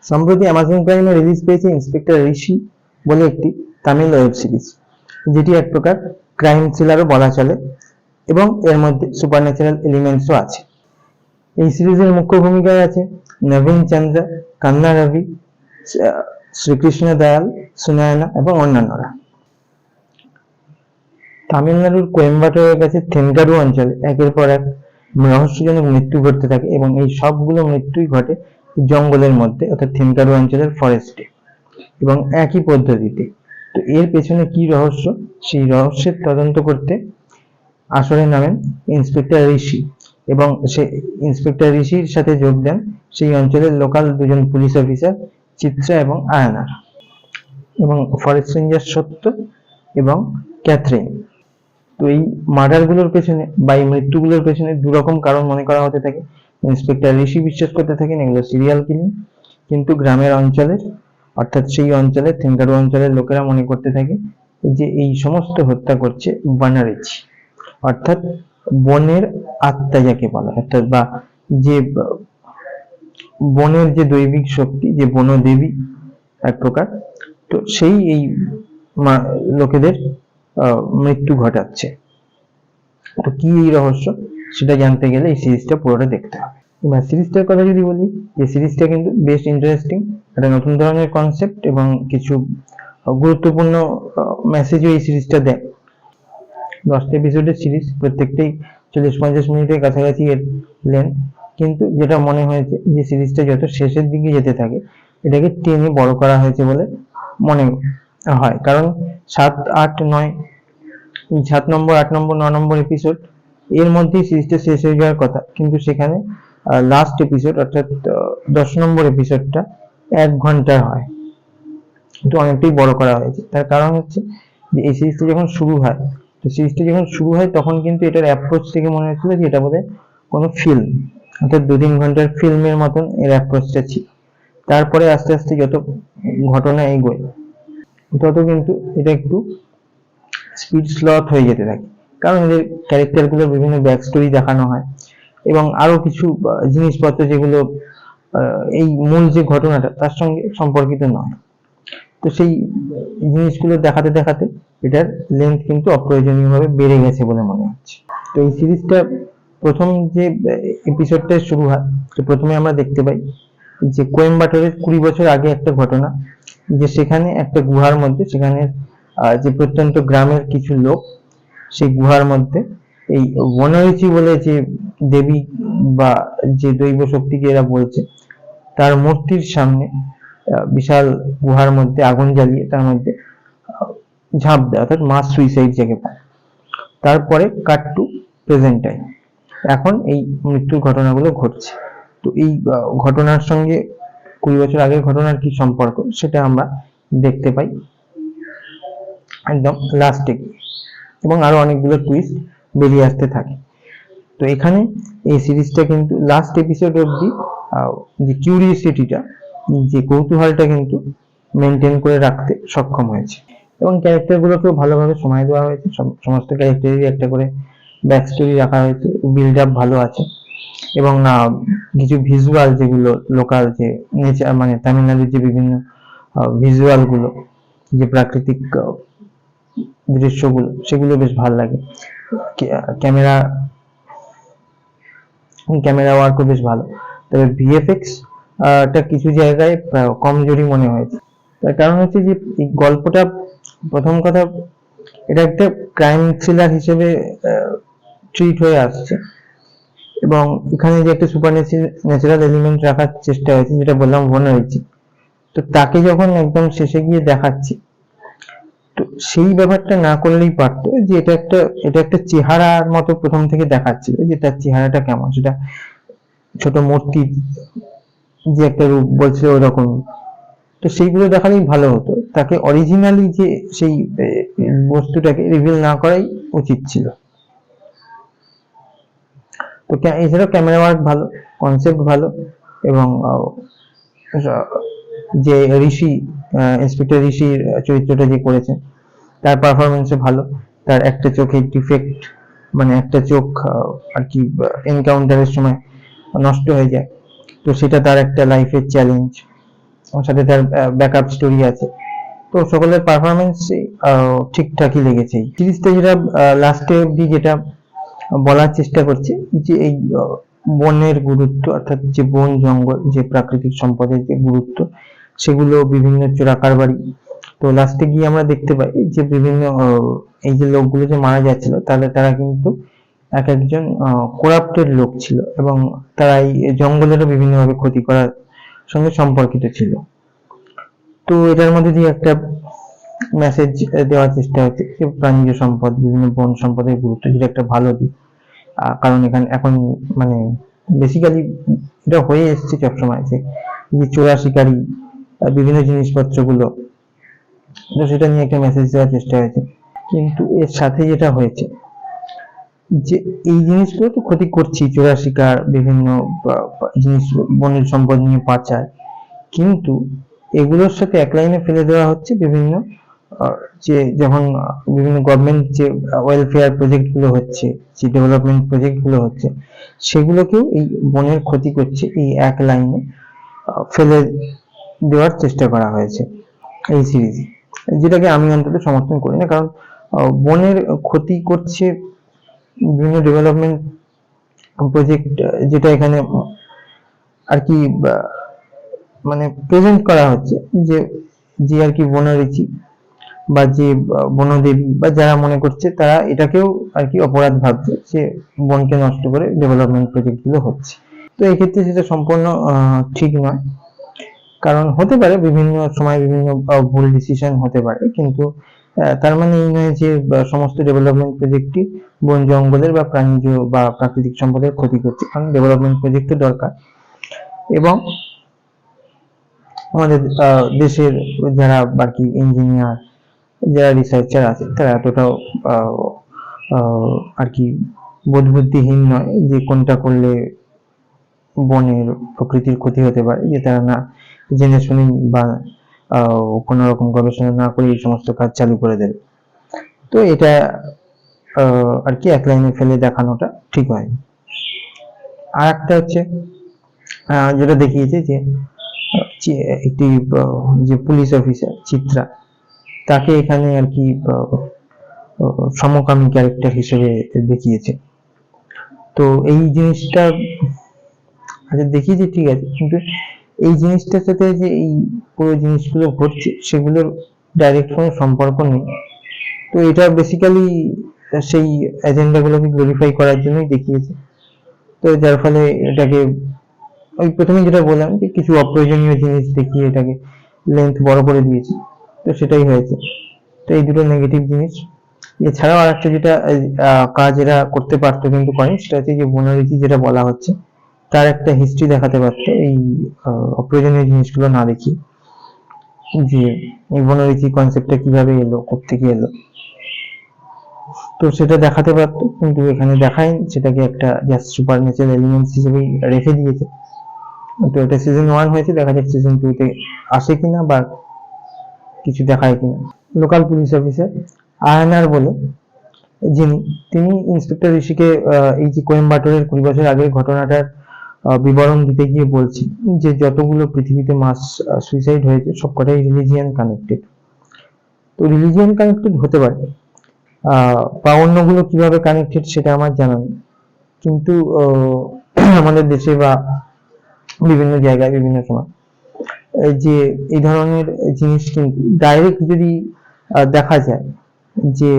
সম্প্রতি অ্যামাজন প্রাইমে রিলিজ পেয়েছে ইন্সপেক্টর ঋষি বলে একটি তামিল ওয়েব সিরিজ, যেটি এক প্রকার ক্রাইম থ্রিলারও বলা চলে এবং এর মধ্যে সুপারন্যাচারাল এলিমেন্টসও আছে। এই সিরিজের মুখ্য ভূমিকায় আছে নবীন চন্দ্র, কান্না রবি, শ্রীকৃষ্ণ দয়াল, সুনয়না এবং অন্যান্যরা। তামিলনাড়ুর কোয়েম্বাটোরের কাছে থেনকাডু অঞ্চলে একের পর এক রহস্যজনক মৃত্যু ঘটতে থাকে এবং এই সবগুলো মৃত্যুই ঘটে জঙ্গলের মধ্যে, অর্থাৎ থেনকাডু অঞ্চলের ফরেস্টে, এবং একই পদ্ধতিতে। তো এর পেছনে কি রহস্য, সেই রহস্যের তদন্ত করতে আসরে নামেন ইন্সপেক্টর ঋষি, এবং সে ইন্সপেক্টর ঋষির সাথে যোগ দেন সেই অঞ্চলের লোকাল দুজন পুলিশ অফিসার, চিত্রা এবং আয়নার, এবং ফরেস্ট রেঞ্জার সত্য এবং ক্যাথরিন। তো এই মার্ডারগুলোর পেছনে বা এই মৃত্যুগুলোর পেছনে দুরকম কারণ মনে করা হতে থাকে। ইন্সপেক্টর ঋষি বিশ্বাস করতে থাকেন এগুলো সিরিয়াল কিলিং, কিন্তু গ্রামের অঞ্চলের, অর্থাৎ সেই অঞ্চলের থেনকাডু অঞ্চলের লোকেরা মনে করতে থাকে যে এই সমস্ত হত্যা করছে বানারিচি, অর্থাৎ বনের আত্মা যাকে বলা, অর্থাৎ বা যে বনের যে দৈবিক শক্তি, যে বনদেবী এক প্রকার, তো সেই এই লোকেদের মৃত্যু ঘটাচ্ছে। তো কি এই রহস্য, সেটা জানতে গেলে এই সিরিজটা পুরোটা দেখতে হবে। এবার সিরিজটার কথা যদি বলি, যে সিরিজটা কিন্তু বেশ ইন্টারেস্টিং, একটা নতুন ধরনের কনসেপ্ট এবং কিছু গুরুত্বপূর্ণ মেসেজও এই সিরিজটা দেয়। 10টা এপিসোডের সিরিজ, প্রত্যেকটাই 40-50 মিনিটের কাছাকাছি এর লেন্থ, কিন্তু যেটা মনে হয়েছে যে সিরিজটা যত শেষের দিকে যেতে থাকে এটাকে টেনে বড় করা হয়েছে বলে মনে হয়, কারণ 7, 8, 9, 7 নম্বর, 8 নম্বর, 9 নম্বর এপিসোড এর মধ্যেই সিরিজটা শেষ হয়ে যাওয়ার কথা, কিন্তু সেখানে লাস্ট এপিসোড অর্থাৎ 10 নম্বর এপিসোডটা 1 ঘন্টার হয়। তো অনেকটাই বড় করা হয়েছে। তার কারণ হচ্ছে যে এই সিরিজটা যখন শুরু হয়, তো সিরিজটা যখন শুরু হয় তখন কিন্তু এটার অ্যাপ্রোচ থেকে মনে হচ্ছিল যে এটা বোধহয় কোনো ফিল্ম, অর্থাৎ 2-3 ঘন্টার ফিল্মের মতন এর অ্যাপ্রোচটা ছিল। তারপরে আস্তে আস্তে যত ঘটনা এগোয় তত কিন্তু এটা একটু স্পিড স্লথ হয়ে যেতে থাকে, কারণ এদের ক্যারেক্টারগুলোর বিভিন্ন ব্যাক স্টোরি দেখানো হয় এবং আরো কিছু জিনিসপত্র যেগুলো এই মূল যে ঘটনাটা তার সঙ্গে সম্পর্কিত নয়। তো সেই জিনিসগুলো দেখাতে দেখাতে এটার লেন্থ কিন্তু অপ্রয়োজনীয়ভাবে বেড়ে গেছে বলে মনে হচ্ছে। তো এই সিরিজটা প্রথম যে এপিসোডটা শুরু হয়, তো প্রথমে আমরা দেখতে পাই যে কোয়েম্বাটোরের 20 বছর আগে একটা ঘটনা, যে সেখানে একটা গুহার মধ্যে, সেখানে যে প্রত্যন্ত গ্রামের কিছু লোক সেই গুহার মধ্যে এই বনরিচি বলে যে দেবী বা যে দৈব শক্তিকে এরা বলছে, তার মূর্তির সামনে বিশাল গুহার মধ্যে আগুন জ্বালিয়ে তার মধ্যে ঝাঁপ দেয়, অর্থাৎ মাস সুইসাইড যাকে বলে। তারপরে কাট টু প্রেজেন্ট টাইম, এখন এই মৃত্যুর ঘটনাগুলো ঘটছে। তো এই ঘটনার সঙ্গে 20 বছর আগের ঘটনার কি সম্পর্ক সেটা আমরা দেখতে পাই একদম লাস্টে, এবং আরো অনেকগুলো টুইস্ট বেরিয়ে আসতে থাকে। তো এখানে এই সিরিজটা কিন্তু লাস্ট এপিসোড অবধি যে কিউরিওসিটিটা, যে কৌতূহলটা কিন্তু মেনটেন করে রাখতে সক্ষম হয়েছে, এবং ক্যারেক্টারগুলোকেও ভালোভাবে সময় দেওয়া হয়েছে। সমস্ত ক্যারেক্টারেরই একটা করে ব্যাক স্টোরি রাখা হয়েছে, বিল্ড আপ ভালো আছে, এবং কিছু ভিজুয়াল যেগুলো লোকাল যে নেচার, মানে তামিলনাড়ুর যে বিভিন্ন ভিজুয়াল গুলো, যে প্রাকৃতিক দৃশ্যগুলো, সেগুলো বেশ ভালো লাগে। ক্যামেরা ওয়ার্কও বেশ ভালো, তবে ভিএফএক্স টা কিছু জায়গায় কমজোরি মনে হয়েছে। তার কারণ হচ্ছে যে এই গল্পটা, প্রথম কথা, এটা একটা ক্রাইম থ্রিলার হিসেবে ট্রিট হয়ে আসছে, এবং এখানে যে একটা সুপার ন্যাচারাল এলিমেন্ট রাখার চেষ্টা হয়েছে, যেটা বললাম বনরিচি, তো তাকে যখন একদম শেষে গিয়ে দেখাচ্ছি, তো সেই ব্যাপারটা না করলেই পারতো, যে এটা একটা চেহারার মতো প্রথম থেকে দেখাচ্ছিল, যে তার চেহারাটা কেমন, সেটা ছোট মূর্তি যে একটা রূপ বলছিল ওরকম। তো সেইগুলো দেখালেই ভালো হতো, তাকে অরিজিনালি যে সেই বস্তুটাকে রিভিল না করাই উচিত ছিল। তো এছাড়াও ক্যামেরা ওয়ার্ক ভালো, কনসেপ্ট ভালো, এবং যে ঋষি, ইন্সপেক্টর ঋষির চরিত্রটা যে করেছেন তার পারফরমেন্সও ভালো। তার একটা চোখে ডিফেক্ট, মানে একটা চোখ আর কি এনকাউন্টারের সময় নষ্ট হয়ে যায়, তো সেটা তার একটা লাইফের চ্যালেঞ্জ, সাথে তার ব্যাকআপ স্টোরি আছে। তো সকলের পারফরমেন্স ঠিকঠাকই লেগেছে। সিরিজটা যেটা লাস্টে অব্দি যেটা বলার চেষ্টা করছে যে এই বনের গুরুত্ব, অর্থাৎ যে বন জঙ্গল, যে প্রাকৃতিক সম্পদের যে গুরুত্ব, সেগুলো বিভিন্ন চোরাকারবারি। তো লাস্টে গিয়ে আমরা দেখতে পাই যে বিভিন্ন এই যে লোকগুলো যে মারা যাচ্ছিল তারা কিন্তু এক একজন করাপ্টেড লোক ছিল, এবং তারা এই জঙ্গলেরও বিভিন্নভাবে ক্ষতি করার সঙ্গে সম্পর্কিত ছিল। তো এটার মধ্যে দিয়ে একটা মেসেজ দেওয়ার চেষ্টা হচ্ছে যে প্রাণীজ সম্পদ, বিভিন্ন বন সম্পদের গুরুত্ব, যেটা একটা ভালো দিক। কারণ এখানে এখন মানে বেসিক্যালি এটা হয়ে এসছে সবসময় যে চোরা শিকারী বিভিন্ন জিনিসপত্রগুলো, তো সেটা নিয়ে একটা মেসেজ দেওয়ার চেষ্টা হয়েছে। কিন্তু এর সাথে যেটা হয়েছে যে এই জিনিসগুলো তো ক্ষতি করছি, চোরা শিকার, বিভিন্ন জিনিস, বনের সম্পদ নিয়ে পাচার, কিন্তু এগুলোর সাথে এক লাইনে ফেলে দেওয়া হচ্ছে বিভিন্ন যে যখন বিভিন্ন গভর্নমেন্ট যে ওয়েলফেয়ার প্রজেক্ট গুলো হচ্ছে, যে ডেভেলপমেন্ট প্রজেক্ট গুলো হচ্ছে, সেগুলোকেও এই বনের ক্ষতি করছে এই এক লাইনে ফেলে দেওয়ার চেষ্টা করা হয়েছে এই সিরিজে, যেটাকে আমি অন্তত সমর্থন করি না। কারণ বনের ক্ষতি করছে বিভিন্ন ডেভেলপমেন্ট প্রজেক্ট, যেটা এখানে আর কি মানে প্রেজেন্ট করা হচ্ছে যে যে আর কি বনরুচি বা যে বনদেবী বা যারা মনে করছে, তারা এটাকেও আর কি অপরাধ ভাবছে যে বনকে নষ্ট করে ডেভেলপমেন্ট প্রজেক্ট গুলো হচ্ছে। তো এই ক্ষেত্রে সেটা সম্পূর্ণ ঠিক নয়। কারণ হতে পারে বিভিন্ন সময় বিভিন্ন ভুল ডিসিশন হতে পারে, কিন্তু তার মানে এই নয় যে সমস্ত ডেভেলপমেন্ট প্রজেক্টই বন জঙ্গলের বা প্রাণীজ বা প্রাকৃতিক সম্পদের ক্ষতি করছে। কারণ ডেভেলপমেন্ট প্রজেক্ট দরকার, এবং আমাদের দেশের যারা বাকি ইঞ্জিনিয়ার, যারা রিসার্চার আছে, তারা এতটাও আর কি বোধবুদ্ধিহীন নয় যে কোনটা করলে বনের প্রকৃতির ক্ষতি হতে পারে, যে তারা না জেনে শুনে বা কোনো রকম গবেষণা না করে এই সমস্ত কাজ চালু করে দেবে। তো এটা আর কি এক লাইনে ফেলে দেখানোটা ঠিক হয়নি। আর একটা হচ্ছে যেটা দেখিয়েছে যে একটি যে পুলিশ অফিসার চিত্রা, তাকে এখানে আর কি সমকামী ক্যারেক্টার হিসেবে দেখিয়েছে। তো এই জিনিসটা দেখিয়েছে ঠিক আছে, কিন্তু এই জিনিসটার সাথে যে এই পুরো জিনিসগুলো ঘটছে সেগুলোর ডাইরেক্ট কোনো সম্পর্ক নেই। তো এটা বেসিক্যালি সেই এজেন্ডাগুলোকে গ্লোরিফাই করার জন্যই দেখিয়েছে। তো যার ফলে এটাকে ওই প্রথমে যেটা বললাম যে কিছু অপ্রয়োজনীয় জিনিস দেখিয়ে এটাকে লেন্থ বড় করে দিয়েছে, তো সেটাই হয়েছে। তো এই দুটো নেগেটিভ জিনিস। এছাড়াও আরেকটা যেটা কাজ এরা করতে পারতো কিন্তু করেনি, সেটা হচ্ছে যে বনরুচি যেটা বলা হচ্ছে তার একটা হিস্ট্রি দেখাতে পারতো, এই অপ্রয়োজনীয় জিনিসগুলো না দেখি যে এই বনরুচি কনসেপ্টটা কিভাবে এলো, কোত্থেকে এলো, তো সেটা দেখাতে পারতো, কিন্তু এখানে দেখায়নি। সেটাকে একটা জাস্ট সুপার ন্যাচারাল এলিমেন্টস হিসেবেই রেখে দিয়েছে। তো এটা সিজন 1 হয়েছে, দেখা যাক সিজন 2 তে আসে কিনা বা কিছু দেখায় কিনা। লোকাল পুলিশ অফিসার আয়নার বলে যিনি, তিনি ইন্সপেক্টর ঋষিকে এই যে কোয়েম্বাটোরের 20 বছর আগের ঘটনাটার বিবরণ দিতে গিয়ে বলছি যে যতগুলো পৃথিবীতে মাস সুইসাইড হয়েছে সবকটাই রিলিজিয়ান কানেক্টেড। তো রিলিজিয়ান কানেক্টেড হতে পারে, বা অন্যগুলো কিভাবে কানেক্টেড সেটা আমার জানা নেই, কিন্তু আমাদের দেশে বা বিভিন্ন জায়গায় বিভিন্ন সময় যে এই ধরনের জিনিস কিন্তু ডাইরেক্ট যদি দেখা যায় যে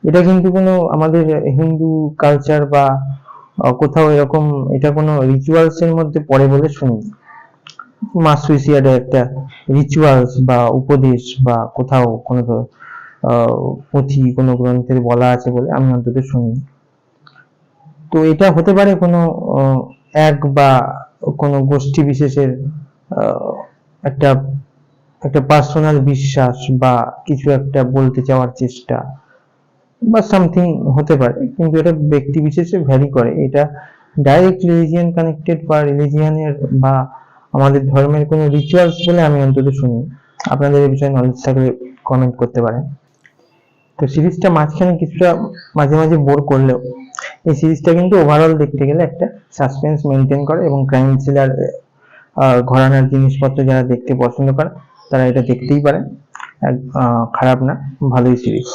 এটা কিন্তু কোনো আমাদের হিন্দু কালচার বা কোথাও এরকম এটা কোনো রিচুয়ালস এর মধ্যে পড়ে বলে শুনি। মাস সুইসাইড একটা রিচুয়ালস বা উপদেশ বা কোথাও কোনো পুঁথি কোনো গ্রন্থের বলা আছে বলে আমি অন্তত শুনি। তো এটা হতে পারে কোনো এক বা কোনো গোষ্ঠী বিশেষের একটা একটা পার্সোনাল বিশ্বাস বা কিছু একটা বলতে চাওয়ার চেষ্টা বা সামথিং হতে পারে, কিন্তু এটা ব্যক্তি বিশেষে ভ্যারি করে। এটা ডাইরেক্ট রিলিজিয়ান কানেক্টেড বা রিলিজিয়ানের বা আমাদের ধর্মের কোনো রিচুয়ালস বলে আমি অন্তত শুনি। আপনাদের এই বিষয়ে নলেজ থাকলে কমেন্ট করতে পারেন। তো সিরিজটা মাঝখানে কিছুটা মাঝে মাঝে বোর করলেও এই সিরিজটা কিন্তু ওভারঅল দেখতে গেলে একটা সাসপেন্স মেনটেন করে এবং ক্রাইম থ্রিলার ঘরানার জিনিসপত্র যারা দেখতে পছন্দ করে তারা এটা দেখতেই পারেন। খারাপ না, ভালোই সিরিজ।